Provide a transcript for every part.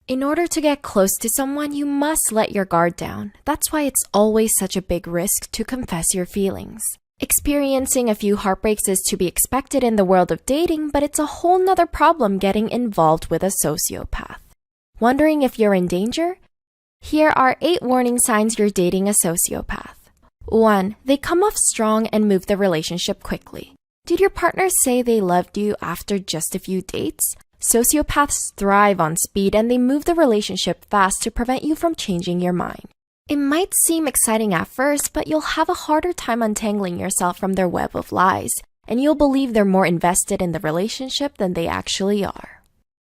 In order to get close to someone, you must let your guard down. That's why it's always such a big risk to confess your feelings. Experiencing a few heartbreaks is to be expected in the world of dating, but it's a whole nother problem getting involved with a sociopath. Wondering if you're in danger? Here are 8 warning signs you're dating a sociopath. 1. They come off strong and move the relationship quickly. Did your partner say they loved you after just a few dates? Sociopaths thrive on speed and they move the relationship fast to prevent you from changing your mind. It might seem exciting at first, but you'll have a harder time untangling yourself from their web of lies, and you'll believe they're more invested in the relationship than they actually are.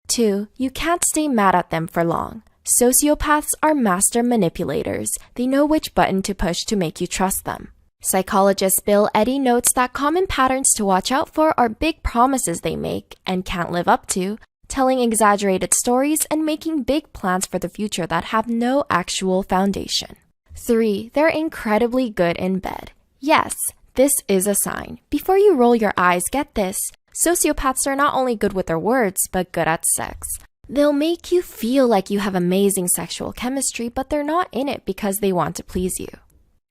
2. You can't stay mad at them for long. Sociopaths are master manipulators. They know which button to push to make you trust them. Psychologist Bill Eddy notes that common patterns to watch out for are big promises they make and can't live up to, telling exaggerated stories, and making big plans for the future that have no actual foundation. 3. They're incredibly good in bed. Yes, this is a sign. Before you roll your eyes, get this. Sociopaths are not only good with their words, but good at sex. They'll make you feel like you have amazing sexual chemistry, but they're not in it because they want to please you.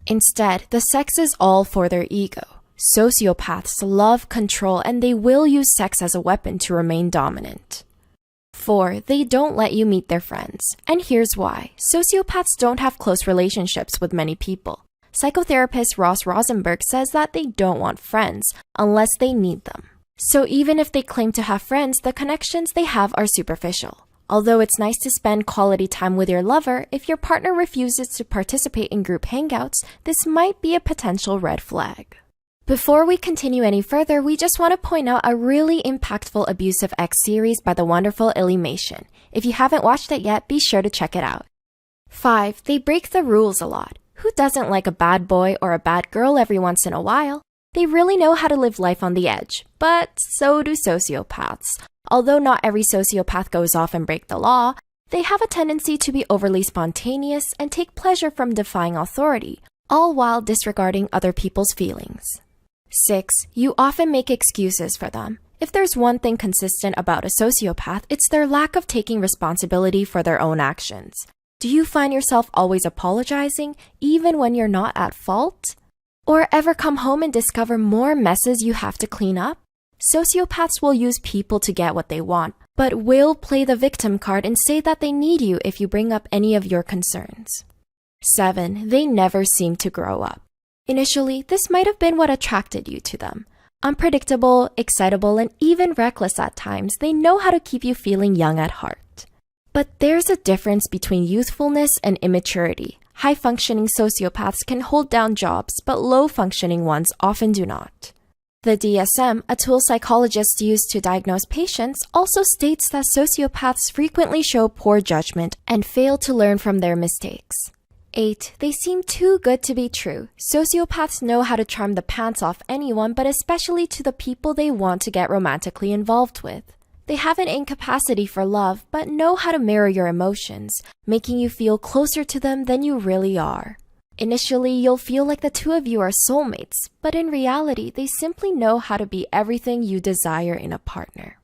Instead, the sex is all for their ego. Sociopaths love control and they will use sex as a weapon to remain dominant. 4. They don't let you meet their friends. And here's why. Sociopaths don't have close relationships with many people. Psychotherapist Ross Rosenberg says that they don't want friends unless they need them. So even if they claim to have friends, the connections they have are superficial. Although it's nice to spend quality time with your lover, if your partner refuses to participate in group hangouts, this might be a potential red flag. Before we continue any further, we just want to point out a really impactful Abusive X series by the wonderful Illymation. If you haven't watched it yet, be sure to check it out. 5. They break the rules a lot. Who doesn't like a bad boy or a bad girl every once in a while? They really know how to live life on the edge, but so do sociopaths. Although not every sociopath goes off and break the law, they have a tendency to be overly spontaneous and take pleasure from defying authority, all while disregarding other people's feelings. 6. You often make excuses for them. If there's one thing consistent about a sociopath, it's their lack of taking responsibility for their own actions. Do you find yourself always apologizing, even when you're not at fault? Or ever come home and discover more messes you have to clean up? Sociopaths will use people to get what they want, but will play the victim card and say that they need you if you bring up any of your concerns. 7. They never seem to grow up. Initially, this might have been what attracted you to them. Unpredictable, excitable, and even reckless at times, they know how to keep you feeling young at heart. But there's a difference between youthfulness and immaturity. High-functioning sociopaths can hold down jobs, but low-functioning ones often do not. The DSM, a tool psychologists use to diagnose patients, also states that sociopaths frequently show poor judgment and fail to learn from their mistakes. 8. They seem too good to be true. Sociopaths know how to charm the pants off anyone, but especially to the people they want to get romantically involved with. They have an incapacity for love, but know how to mirror your emotions, making you feel closer to them than you really are. Initially, you'll feel like the two of you are soulmates, but in reality, they simply know how to be everything you desire in a partner.